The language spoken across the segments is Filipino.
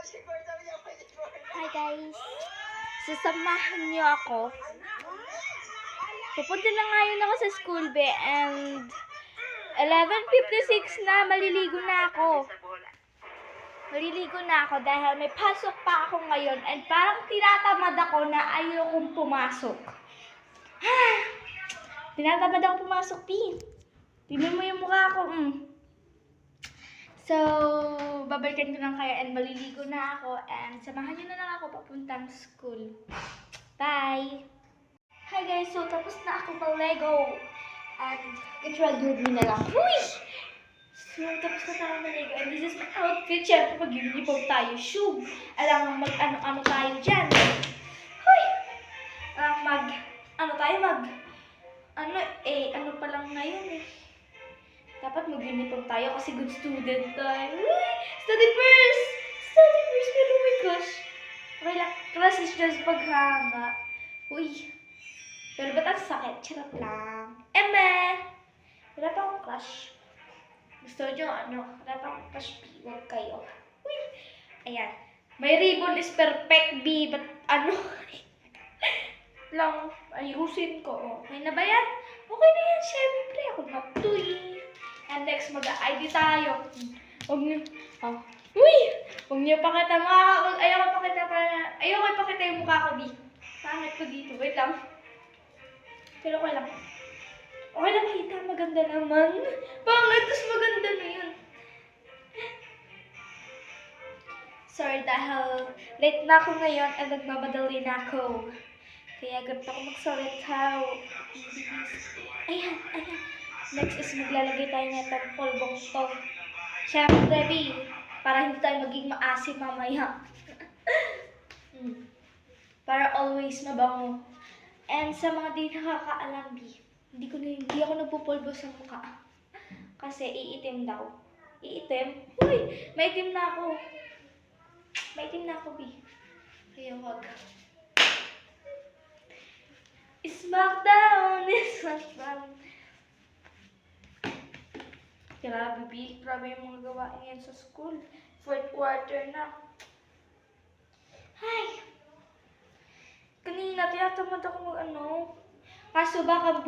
Hi guys! Sasamahan niyo ako. Pupunta na ngayon ako sa school be and 11:56 na, maliligo na ako. Maliligo na ako dahil may pasok pa ako ngayon and parang tinatamad ako na ayokong pumasok. Tinatamad ako pumasok, Pin. Tingnan mo yung mukha ko. So, babalikan ko lang kayo and maliligo na ako and samahan nyo na lang ako papuntang school. Bye! Hi guys! So, tapos na ako mag-Lego and get ready with me na lang. Uy! So, tapos na tayo mag-Lego and this is my outfit. Siyempre, mag-uniform tayo. Shoe! Alam mag-ano-ano tayo dyan. Uy! Ano pa lang ngayon eh. Dapat mag-uniform tayo kasi good student tayo. Uy! Study first! Study first! Pero may crush. Okay lang. Crush is just paghanga. Uy! Pero ba't ang sakit? Charot lang. Eme! Wala pa akong crush. Gusto nyo wala pa akong crush. Huwag kayo. Uy! Ayan. My ribbon is perfect, B. But lang, ayusin ko. Okay na ba yan? Okay na yan, syempre. Ako na to eh. And next, mag-ID tayo. Huwag niyo, uy! Huwag niyo pakita ayoko pakita yung mukha ko, di. Pangit ko dito. Wait lang. Pero okay lang. Okay lang kita, maganda naman. Pangit, tapos maganda na yun. Sorry, dahil late na ako ngayon at nagmamadali na ako. Kaya ganito ako magsalita. Ayan. Next is maglalagay tayo na itong polbong to. Siyempre, B, para hindi tayo maging maasim mamaya. Para always mabango. And sa mga di nakakaalam, B, hindi ako nagpupulbo sa mukha. Kasi iitim daw. Iitim? Uy! Maitim na ako. B. Kaya wag. Smackdown! Grabe, B. Grabe yung mga gawain yan sa school. 4th quarter na. Hi! Kanina, tinatamad ako Kaso baka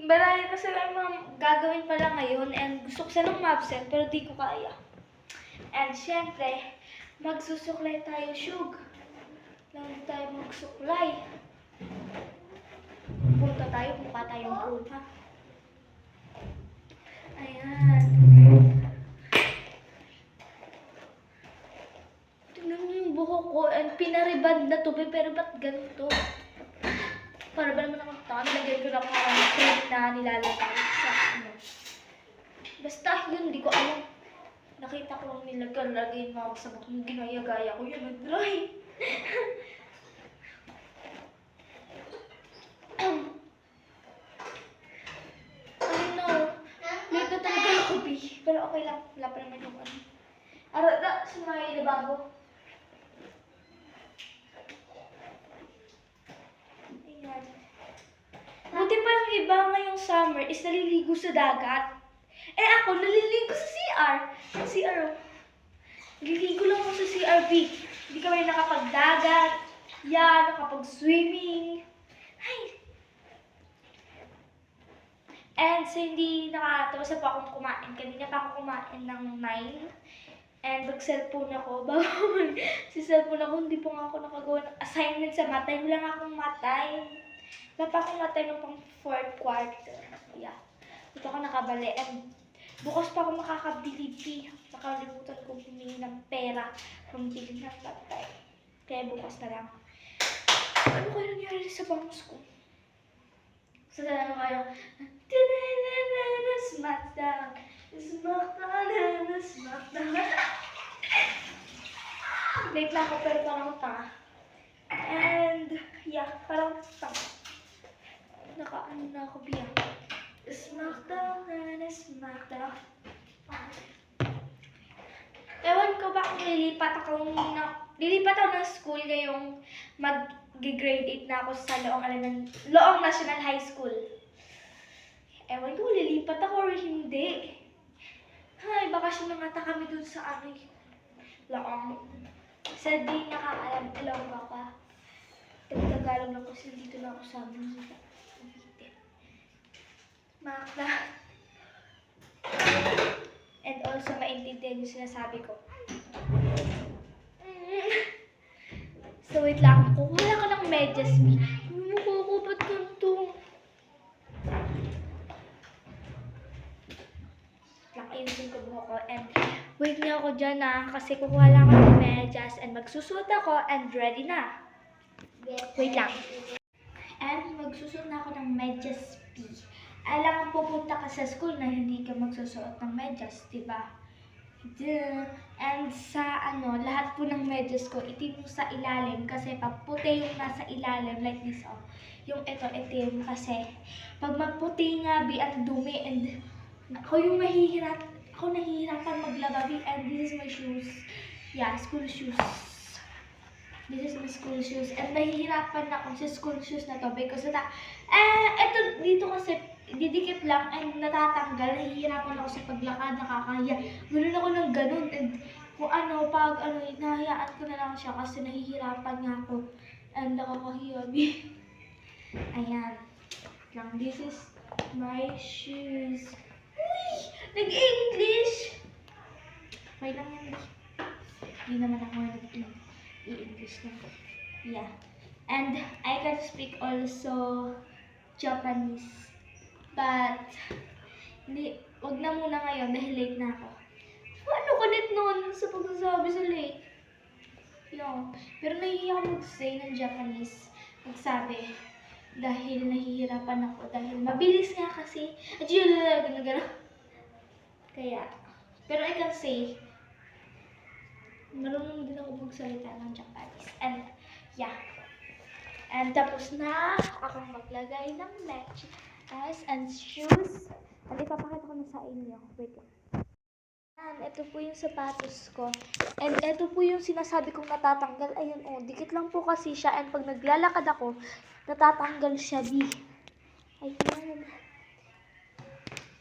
marami kasi lang mga gagawin pala ngayon and gusto ko sanang ma-absent pero di ko kaya. And syempre, magsusuklay tayo, Shug. Lang tayo magsuklay. Punta tayo, mukha tayong punta. Ayan. Tingnan mo yung buhok ko and pinariband na to, pero ba't ganito? Para ba naman ako nilagay ko lang parang cream na nilalagay sa Basta yun, hindi ko alam. Nakita ko lang nilagay mo sa bukong ginaya-gaya ko yun, nag-dry. Late na talaga ako, B. Pero okay lang, wala pa naman yung Arada, sumay na bago. Ayan. Buti pa yung iba ngayong summer is naliligo sa dagat. Eh ako, naliligo sa CR. Naliligo lang ako sa CR, B. Hindi kami nakapagdagat. Nakapag-swimming. Ay! And so, hindi nakatapos pa akong kumain. Kanina pa ako kumain ng 9. And nag-cellphone ako. Bawal. Cellphone ako, hindi po nga ako nakagawa ng assignment sa math time. Wala nga akong math time. Wala pa akong math time ng pang 4th quarter. Yeah. Dito ako nakabali. And bukas pa ako makakabili. Nakalimutan ko humingi ng pera pambili ng math time. Kaya bukas na lang. Ano kayo nangyari sa bangus ko? So, ano kayo? Smackdown. Late na ako pero parang tanga. And, yeah, parang tanga. Nakaano na ako biya. Smackdown. Ewan ko ba kung lilipat ako ng school ngayong mag-grade 8 na ako sa Loong National High School. Ewan ko, lilipat ako or hindi. Ay, bakasyon na nga kami dun sa Laong. Sa di nakakaalam, Ilonggo pa. Tagalog lang kasi dito na ako sa amin. Makakla. And also, maintindihan yung sinasabi ko. So, wait lang. Kukuha ko ng medyas, Mi. Ba't ganito? Ayusin ko buhok ko. And wait niyo ako dyan kasi kukuha lang ako ng medyas and magsusuot ako and ready na. Wait lang. And magsusuot na ako ng medyas, P. Alam mo, pupunta ka sa school na hindi ka magsusuot ng medyas, diba? And sa lahat po ng medyas ko, itim yung sa ilalim kasi pag puti yung nasa ilalim, like this, oh. Yung ito, itim kasi pag magputi nga, ang dumi, and ako nahihirapan maglaba, and this is my shoes. Yeah, school shoes. This is my school shoes. And nahihirapan ako sa school shoes na to because ito dito kasi didikit lang and natatanggal. Nahihirapan ako sa paglakad, nakakahiya. Ganun ako ng ganun. And kung nahayaan ko na lang siya kasi nahihirapan nga ako. And nakakahiya. Ayan. This is my shoes. Uy! Nag-English! Wait lang yan. Hindi naman ako nag-English lang. Yeah. And I can speak also Japanese. But, wag na muna ngayon dahil late na ako. Ano kulit nun sa pagsasabi sa late? No. Pero nahihiya ako mag-say ng Japanese. Magsabi. Dahil nahihirapan ako. Dahil mabilis nga kasi. At yun, gano'n. Kaya. Pero I can say, marunong din ako magsalita ng Japanese. And, yeah. And tapos na akong maglagay ng medyas and shoes. And ipapakita ko na sa inyo. Wait lang. And ito po yung sapatos ko. And ito po yung sinasabi kong natatanggal. Ayun, oh. Dikit lang po kasi siya. And pag naglalakad ako, natatanggal siya, B. Ayun.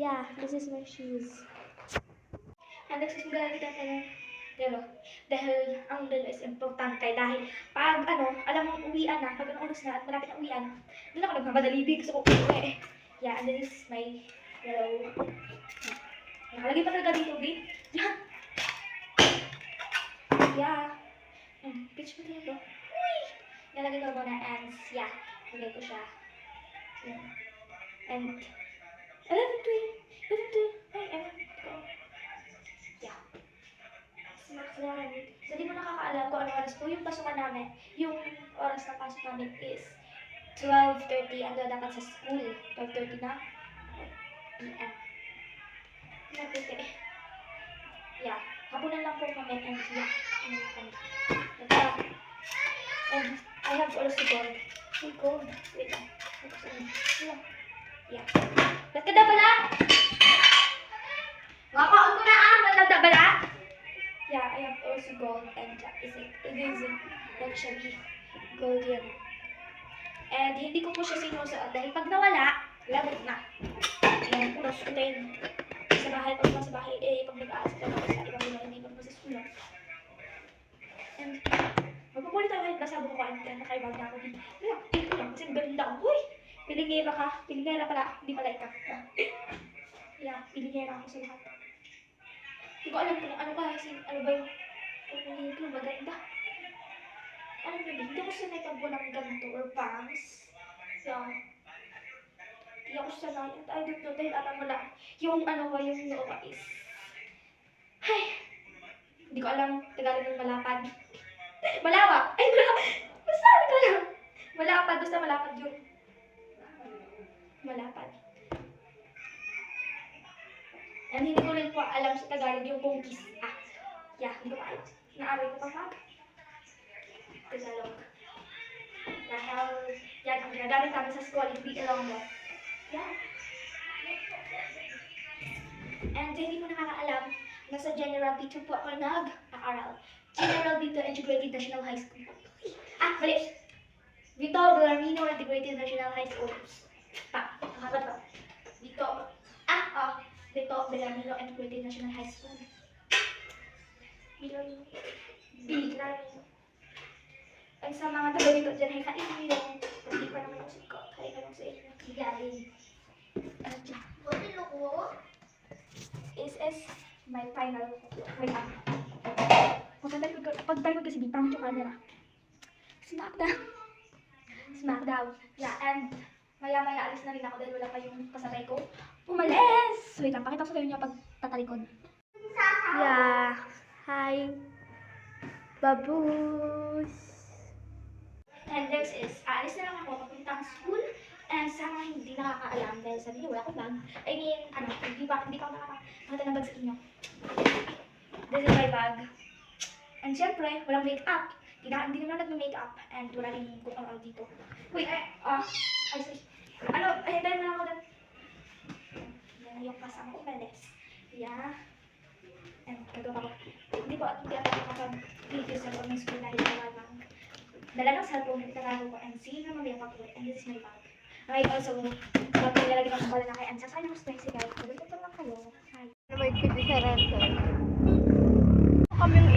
Yeah, this is my shoes. And nagsisimula kita pero dahil ang dala is importante dahil pag alam mong uwian na, pag oras na at malapit na uwian, doon ako nagmamadali, gusto ko uwi. Yeah, and this is my yellow. Nakalagay pa talaga dito, babe. Yeah. Pitch mo talaga. Uy! Nalagay ko muna and yeah, lagay ko siya. Yeah. And 11:20. Yeah. So, di mo nakakaalam kung ano oras po yung pasukan namin. Yung oras ng pasok namin is 12:30. Ando dapat sa school. 12:30 na PM. Napiti. Yeah. Hapunan lang po kami and yeah. And I have also gold. Hey, gold. Wait lang. Yeah. Ba't ka na pala? Makaon ko na matanda ba na? Yeah, I have also gold and it is like siya gold yan. And hindi ko po siya sinusuot dahil pag nawala, labot na. Ayan, puro sutin. Sa bahay, pag nasa bahay, pag nag-aasit ako sa ibang lugar, hindi pa sa school. And magpupulit ako kahit nasa bukuan ka, nakaibag na ako dito. Tingko lang, kasi ganda ako. Uy! Pilingera ka. Pilingera pala, hindi pala ikaw. Yeah, pilingera ako sa lahat. Hindi ko alam kung ano ba yung pupiliin ko, maganda. Alam mo, hindi ako sanay pagbulang ganito or bangs. So, hindi ako sanay. And I don't know, dahil alam mo lang, yung yung noo is, hindi ko alam, Tagalog ng malapad. Malawak! Ay, malawak! Basta, ko lang. Malapad, basta malapad yun. Malapad. And hindi ko rin po alam sa Tagalog yung bungkis. Yeah, hindi ko pa alam. Naaral ko pa mag Tagalog. Dahil, yan, ang ginagamit namin sa school, hindi Ilonggo. Yeah. And hindi mo nakakaalam, nasa General B2 po ako nag-aaral. General B2 Integrated National High School. Mali! Vito Bellarmino Integrated National High School. Nakabat ba? Vito Bellarmino Integrated National High School. Biloy. Biloy. Ay sa mga taga dito dyan, ay kainin. Hindi pa naman yung ko. Kaya ka lang sa inyo. Bigali. Ano dyan? Botilo ko. Is my final. Wait lang. Pagtalikod kasi bitang yung camera. Smackdown. Smackdown. Yeah, and maya-maya alis na rin ako dahil wala pa yung kasabay ko. Umalis! Wait lang, pakita ko sa inyo pag tatalikod. Yeah. Hi. Babush. And this is, alis na lang ako papuntang school. And sa mga hindi nakakaalam dahil sabi niyo wala akong bag. I mean, hindi pa ako nakakakita ng bag sa inyo. This is my bag. And syempre, walang make-up. Hindi naman nagme-make-up. And wala rin kung ano dito. Wait, hintayin mo lang ako doon. Yan yung kasama ko umalis. Yeah. And gagawa ko. Hindi ako makapag-video sa loob ng school dahil wala lang. Dala ng cellphone, itataro ko. And see you mamaya pag-uwi. And this is my bag. Okay, also, kapag nilalagay ko sa bala na kay Ansa, saan yung spicy guys? Pagalitan lang kayo. Hi. Naman ko sa rento. Kami yung